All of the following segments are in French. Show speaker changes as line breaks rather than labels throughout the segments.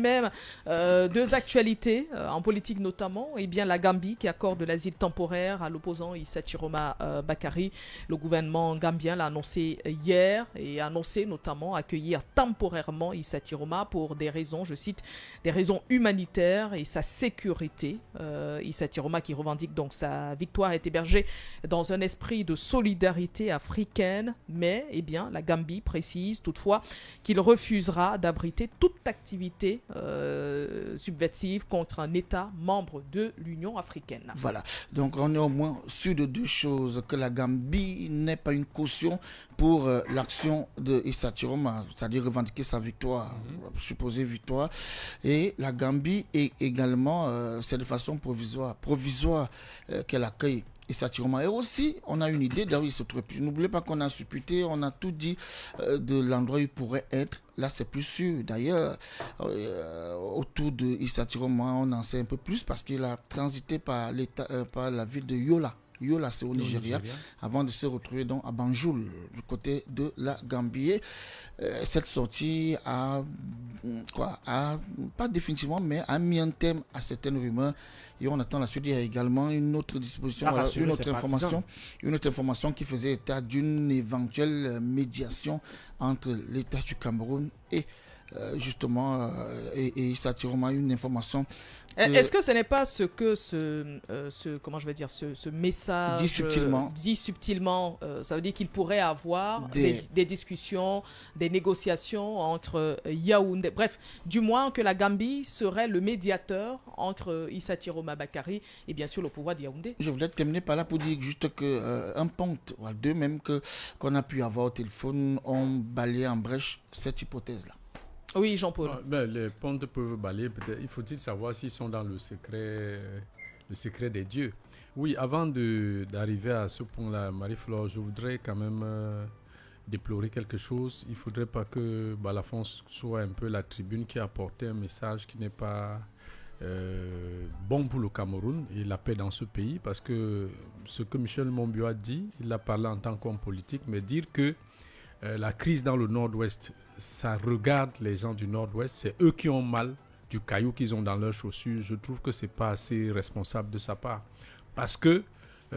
Même deux actualités en politique notamment, eh bien la Gambie qui accorde l'asile temporaire à l'opposant Issa Chiroma Bakary. Le gouvernement gambien l'a annoncé hier et a annoncé notamment accueillir temporairement Issa Chiroma pour des raisons, je cite, des raisons humanitaires et sa sécurité. Issa Chiroma qui revendique donc sa victoire est hébergée dans un esprit de solidarité africaine, mais eh bien la Gambie précise toutefois qu'il refusera d'abriter toute activité subversive contre un État membre de l'Union africaine.
Voilà, donc on est au moins sûr de deux choses, que la Gambie n'est pas une caution pour l'action de Issa Chiroma, c'est-à-dire revendiquer sa victoire, supposée victoire, et la Gambie est également, c'est de façon provisoire qu'elle accueille Issa Chiroma. Et aussi, on a une idée d'où il se trouve. N'oubliez pas qu'on a supputé, on a tout dit de l'endroit où il pourrait être. Là, c'est plus sûr. D'ailleurs, autour de Issa Chiroma, on en sait un peu plus parce qu'il a transité par la ville de Yola. Yola, c'est au Nigeria, avant de se retrouver donc à Banjul, du côté de la Gambie. Cette sortie a, pas définitivement, mais a mis un terme à certaines rumeurs. Et on attend la suite. Il y a également une autre disposition, une autre information qui faisait état d'une éventuelle médiation entre l'État du Cameroun et et Issa Chiroma, une information.
Est-ce que ce n'est pas ce que comment je vais dire, ce message dit subtilement, ça veut dire qu'il pourrait avoir des discussions, des négociations entre Yaoundé, bref, du moins que la Gambie serait le médiateur entre Issa Chiroma Bakary et bien sûr le pouvoir de Yaoundé.
Je voulais terminer par là pour dire juste que un ponte, deux même qu'on a pu avoir au téléphone, ont balayé en brèche cette hypothèse-là.
Oui, Jean-Paul.
Les pontes peuvent balayer, peut-être. Il faut-il savoir s'ils sont dans le secret des dieux. Oui, avant d'arriver à ce point-là, Marie-Flore, je voudrais quand même déplorer quelque chose. Il ne faudrait pas que la France soit un peu la tribune qui a apporté un message qui n'est pas bon pour le Cameroun et la paix dans ce pays, parce que ce que Michel Monbiot a dit, il a parlé en tant qu'homme politique, mais dire que la crise dans le nord-ouest, ça regarde les gens du nord-ouest, c'est eux qui ont mal du caillou qu'ils ont dans leurs chaussures. Je trouve que ce n'est pas assez responsable de sa part. Parce que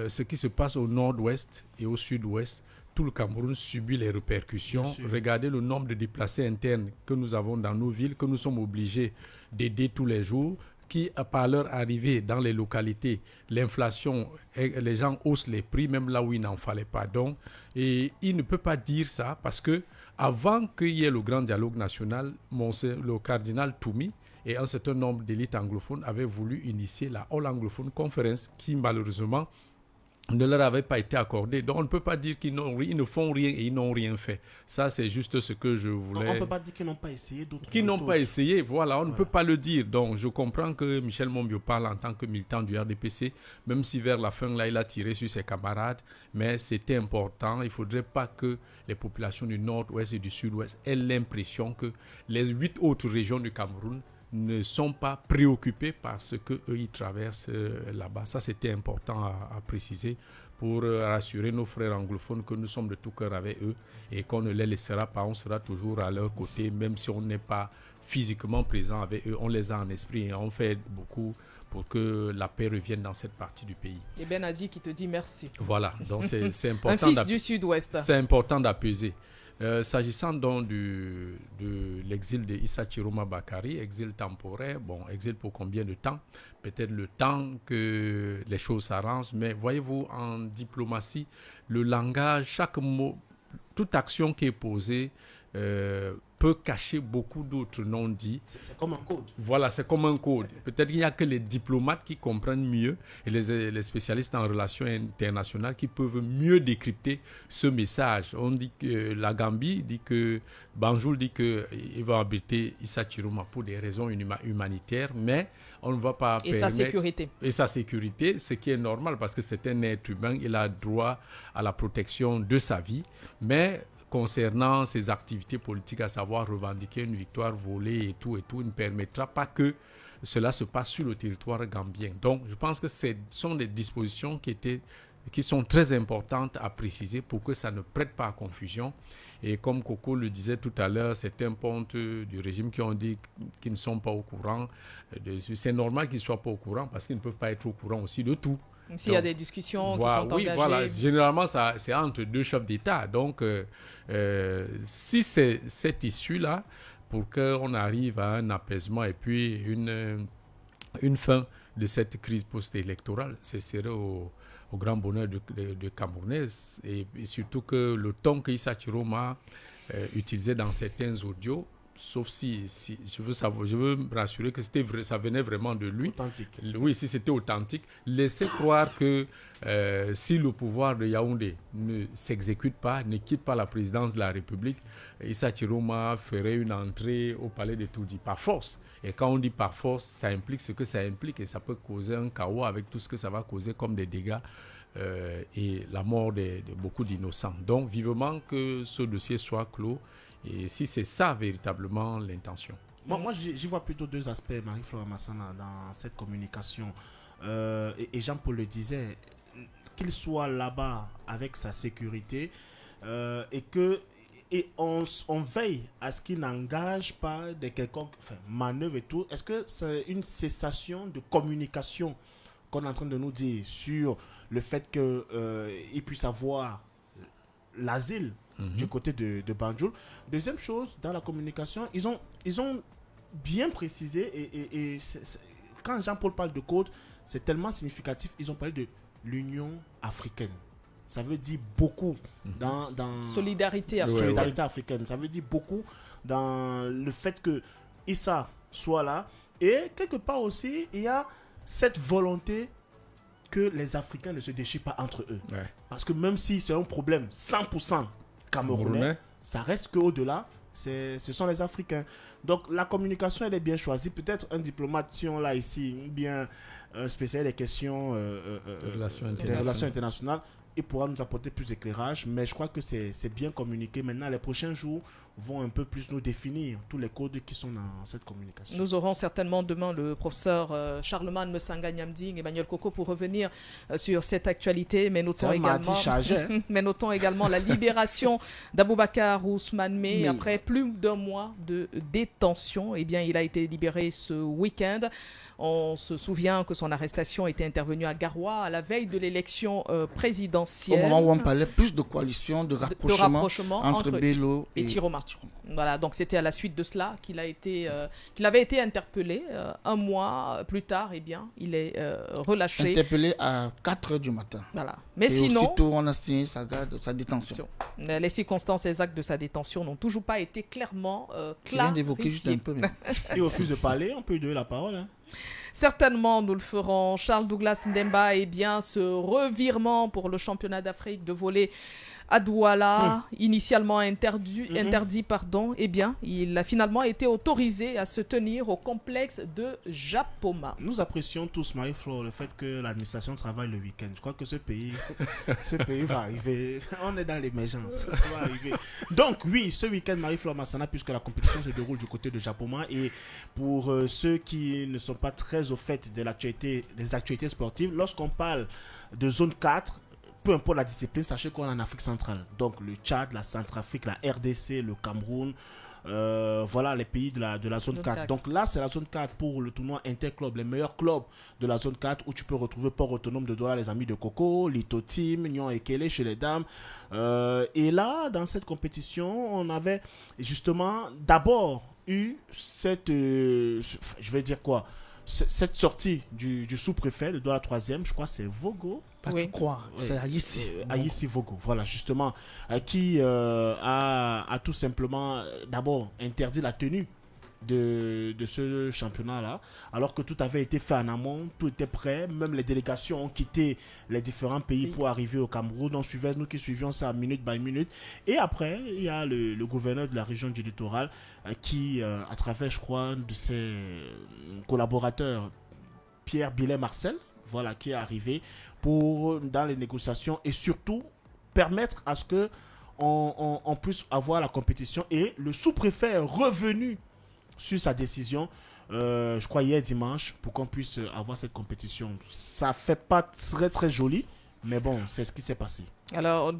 ce qui se passe au nord-ouest et au sud-ouest, tout le Cameroun subit les répercussions. Regardez le nombre de déplacés internes que nous avons dans nos villes, que nous sommes obligés d'aider tous les jours, qui, par leur arrivée dans les localités, l'inflation, les gens haussent les prix, même là où il n'en fallait pas. Donc, et il ne peut pas dire ça parce que avant qu'il y ait le grand dialogue national, le cardinal Toumi et un certain nombre d'élites anglophones avaient voulu initier la All Anglophone Conference qui, malheureusement, ne leur avait pas été accordé. Donc on ne peut pas dire qu'ils ne font rien et ils n'ont rien fait. Ça, c'est juste ce que je voulais...
On ne peut pas dire qu'ils n'ont pas essayé, d'autres
qu'ils n'ont pas essayé, voilà, on ne peut pas le dire. Donc je comprends que Michel Monbiot parle en tant que militant du RDPC, même si vers la fin, là, il a tiré sur ses camarades, mais c'était important. Il ne faudrait pas que les populations du nord-ouest et du sud-ouest aient l'impression que les 8 autres régions du Cameroun ne sont pas préoccupés par ce qu'eux, ils traversent là-bas. Ça, c'était important à préciser pour rassurer nos frères anglophones que nous sommes de tout cœur avec eux et qu'on ne les laissera pas. On sera toujours à leur côté, même si on n'est pas physiquement présent avec eux. On les a en esprit et on fait beaucoup pour que la paix revienne dans cette partie du pays.
Et Ben Adi qui te dit merci.
Voilà, donc c'est important.
Un fils du Sud-Ouest.
C'est important d'apaiser. S'agissant donc de l'exil de Issa Chiroma Bakary, exil temporaire, exil pour combien de temps? Peut-être le temps que les choses s'arrangent, mais voyez-vous, en diplomatie, le langage, chaque mot, toute action qui est posée peut cacher beaucoup d'autres non-dits.
C'est comme un code.
Voilà, c'est comme un code. Peut-être qu'il n'y a que les diplomates qui comprennent mieux et les spécialistes en relations internationales qui peuvent mieux décrypter ce message. On dit que la Gambie dit que Banjul dit qu'il va abriter Issa Chiroma pour des raisons humanitaires, mais on ne va pas permettre... Et sa sécurité, ce qui est normal parce que c'est un être humain, il a droit à la protection de sa vie, mais concernant ses activités politiques, à savoir revendiquer une victoire volée et tout, ne permettra pas que cela se passe sur le territoire gambien. Donc, je pense que ce sont des dispositions qui sont très importantes à préciser pour que ça ne prête pas à confusion Et comme Coco le disait tout à l'heure, certains pontes du régime qui ont dit qu'ils ne sont pas au courant. C'est normal qu'ils ne soient pas au courant parce qu'ils ne peuvent pas être au courant aussi de tout.
S'il y a des discussions qui sont
oui,
engagées.
Voilà. Généralement, c'est entre deux chefs d'État. Donc, si c'est cette issue-là, pour qu'on arrive à un apaisement et puis une fin de cette crise post-électorale, ce serait au grand bonheur de Camerounais. Et surtout que le ton qu'Issa Chiroma utilisait dans certains audios, sauf si je veux me rassurer que ça venait vraiment de lui.
Authentique.
Oui, si c'était authentique. Laissez croire que si le pouvoir de Yaoundé ne s'exécute pas, ne quitte pas la présidence de la République, Issa Chiroma ferait une entrée au palais de Toudi par force. Et quand on dit par force, ça implique ce que ça implique et ça peut causer un chaos avec tout ce que ça va causer comme des dégâts et la mort de beaucoup d'innocents. Donc, vivement que ce dossier soit clos. Et si c'est ça véritablement l'intention.
Moi j'y vois plutôt deux aspects, Marie-Flora Massana, dans cette communication. Et Jean-Paul le disait, qu'il soit là-bas avec sa sécurité et on veille à ce qu'il n'engage pas de quelconque manœuvre et tout. Est-ce que c'est une cessation de communication qu'on est en train de nous dire sur le fait qu'il puisse avoir l'asile du côté de Banjul? Deuxième chose, dans la communication, ils ont bien précisé et quand Jean-Paul parle de code, c'est tellement significatif, ils ont parlé de l'Union africaine. Ça veut dire beaucoup dans
solidarité africaine.
Solidarité africaine. Ça veut dire beaucoup dans le fait que Issa soit là. Et quelque part aussi, il y a cette volonté que les Africains ne se déchirent pas entre eux.
Ouais.
Parce que même si c'est un problème 100% camerounais, ça reste qu'au-delà, ce sont les Africains. Donc la communication, elle est bien choisie. Peut-être un diplomate, si on l'a ici, ou bien un spécialiste des questions des relations internationales, il pourra nous apporter plus d'éclairage. Mais je crois que c'est bien communiqué. Maintenant, les prochains jours vont un peu plus nous définir tous les codes qui sont dans cette communication.
Nous aurons certainement demain le professeur Charlemagne Messanga Nyamding, Emmanuel Coco, pour revenir sur cette actualité. Mais notons également la libération d'Aboubacar Ousmane May après plus d'un mois de détention. Eh bien, il a été libéré ce week-end. On se souvient que son arrestation était intervenue à Garoua à la veille de l'élection présidentielle.
Au moment où on parlait plus de coalition, de rapprochement entre Bello et
Tiroma. Voilà, donc c'était à la suite de cela qu'il avait été interpellé. Un mois plus tard, eh bien, il est relâché.
Interpellé à 4h du matin.
Voilà. Mais
et
sinon,
aussitôt, on a signé sa détention.
Les circonstances exactes de sa détention n'ont toujours pas été clairement clarifiées.
Je viens d'évoquer juste un peu.
Il refuse de parler, on peut lui donner la parole. Hein.
Certainement, nous le ferons. Charles Douglas Ndemba, eh bien, ce revirement pour le championnat d'Afrique de volley à Douala, initialement interdit, eh bien, il a finalement été autorisé à se tenir au complexe de Japoma.
Nous apprécions tous, Marie-Flore, le fait que l'administration travaille le week-end. Je crois que ce pays va arriver. On est dans l'émergence, ça va arriver. Donc oui, ce week-end, Marie-Flore Massana, puisque la compétition se déroule du côté de Japoma, et pour ceux qui ne sont pas très au fait des actualités sportives, lorsqu'on parle de zone 4, peu importe la discipline, sachez qu'on est en Afrique centrale. Donc le Tchad, la Centrafrique, la RDC, le Cameroun, voilà les pays de la zone 4. Donc là, c'est la zone 4 pour le tournoi Interclub, les meilleurs clubs de la zone 4 où tu peux retrouver Port Autonome de Douala, les Amis de Coco, Lito Team, Nyon Ekele chez les dames. Et là, dans cette compétition, on avait justement d'abord eu cette, je vais dire quoi, cette sortie du sous-préfet de Douala 3e, je crois que c'est Vogo.
Pas tu crois, c'est
Aïssi Vogo, voilà, justement, qui a tout simplement d'abord interdit la tenue de ce championnat-là, alors que tout avait été fait en amont, tout était prêt, même les délégations ont quitté les différents pays pour arriver au Cameroun. On suivait, nous qui suivions ça minute by minute. Et après, il y a le gouverneur de la région du littoral qui, à travers, je crois, de ses collaborateurs, Pierre Billet Marcel, voilà, qui est arrivé dans les négociations et surtout permettre à ce que on puisse avoir la compétition. Et le sous-préfet est revenu sur sa décision, je crois hier dimanche, pour qu'on puisse avoir cette compétition. Ça fait pas très très joli, mais bon, c'est ce qui s'est passé.
Alors,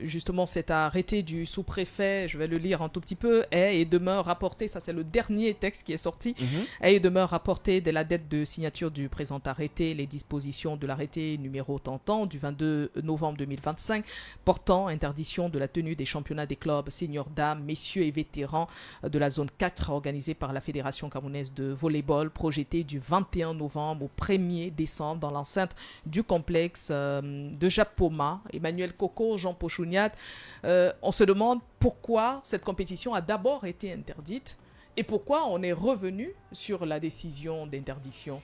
justement, cet arrêté du sous-préfet, je vais le lire un tout petit peu, est et demeure rapporté, ça c'est le dernier texte qui est sorti, est et demeure rapporté dès la date de signature du présent arrêté les dispositions de l'arrêté numéro tant du 22 novembre 2025 portant interdiction de la tenue des championnats des clubs seniors dames, messieurs et vétérans de la zone 4 organisée par la Fédération camerounaise de volleyball, projeté du 21 novembre au 1er décembre dans l'enceinte du complexe de Japoma. Emmanuel Coco, Jean Pochouniat, on se demande pourquoi cette compétition a d'abord été interdite et pourquoi on est revenu sur la décision d'interdiction.